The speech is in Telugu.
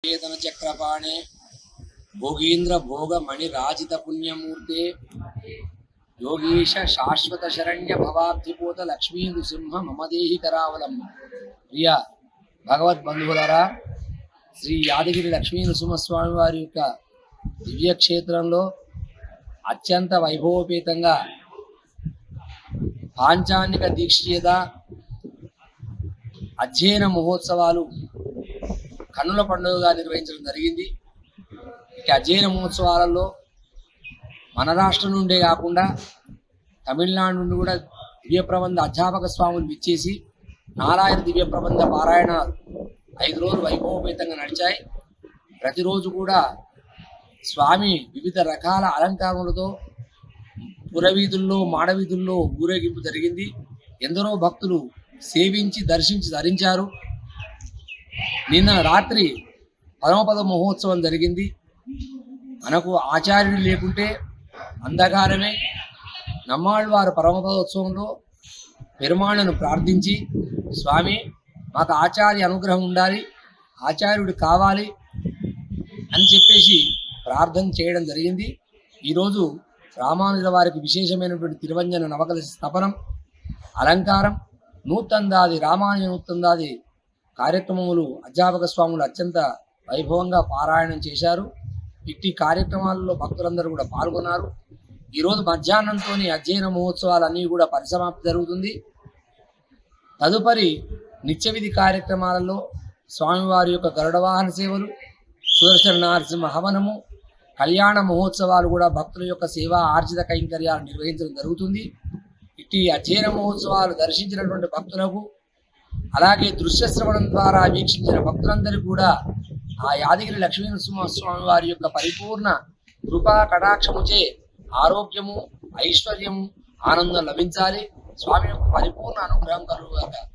चेतन चक्रपाणे भोगींद्र भोग मणिराजित पुण्यमूर्ते योगीश शाश्वत शरण्य भवाब्धिपोत लक्ष्मी नृसिंह मम देहि करावलंब प्रिय भगवत बंधुవులారా శ్రీ యాదగిరి లక్ష్మీ నృసింహస్వామి వారి యొక్క దివ్య క్షేత్రంలో అత్యంత వైభవోపేతంగా పాంచానిక దీక్షిత అధ్యయన మహోత్సవాలు కన్నుల పండుగగా నిర్వహించడం జరిగింది. ఇక అధ్యయన మహోత్సవాలలో మన రాష్ట్రం నుండే కాకుండా తమిళనాడు నుండి కూడా దివ్య ప్రబంధ అధ్యాపక స్వాములు విచ్చేసి నారాయణ దివ్య ప్రబంధ పారాయణాలు 5 రోజులు వైభవోపేతంగా నడిచాయి. ప్రతిరోజు కూడా స్వామి వివిధ రకాల అలంకారములతో పురవీధుల్లో మాడవీధుల్లో ఊరేగింపు జరిగింది. ఎందరో భక్తులు సేవించి దర్శించి ధరించారు. నిన్న రాత్రి పరమపద మహోత్సవం జరిగింది. మనకు ఆచార్యుడు లేకుంటే అంధకారమే. నమ్మాళ్ళవారు పరమపదోత్సవంలో పెరుమాళ్లను ప్రార్థించి స్వామి మాకు ఆచార్య అనుగ్రహం ఉండాలి, ఆచార్యుడు కావాలి అని చెప్పేసి ప్రార్థన చేయడం జరిగింది. ఈరోజు రామానుజుల వారికి విశేషమైనటువంటి తిరువంజన నవకలశ స్థపనం, అలంకారం, నూతందాది రామానుజ నూతందాది కార్యక్రమములు అధ్యాపక స్వాములు అత్యంత వైభవంగా పారాయణం చేశారు. ఇట్టి కార్యక్రమాలలో భక్తులందరూ కూడా పాల్గొన్నారు. ఈరోజు మధ్యాహ్నంతో అధ్యయన మహోత్సవాలన్నీ కూడా పరిసమాప్తి జరుగుతుంది. తదుపరి నిత్య విధి కార్యక్రమాలలో స్వామివారి యొక్క గరుడవాహన సేవలు, సుదర్శన నరసింహ హవనము, కళ్యాణ మహోత్సవాలు కూడా భక్తుల యొక్క సేవా ఆర్జిత కైంకర్యాలు నిర్వహించడం జరుగుతుంది. ఇట్టి అధ్యయన మహోత్సవాలు దర్శించినటువంటి భక్తులకు, అలాగే దృశ్య శ్రవణం ద్వారా వీక్షించిన భక్తులందరికీ కూడా ఆ యాదగిరి లక్ష్మీ నరసింహస్వామి వారి యొక్క పరిపూర్ణ కృపా కటాక్షముచే ఆరోగ్యము, ఐశ్వర్యము, ఆనందం లభించాలి. స్వామి యొక్క పరిపూర్ణ అనుగ్రహం కలుగుగాక.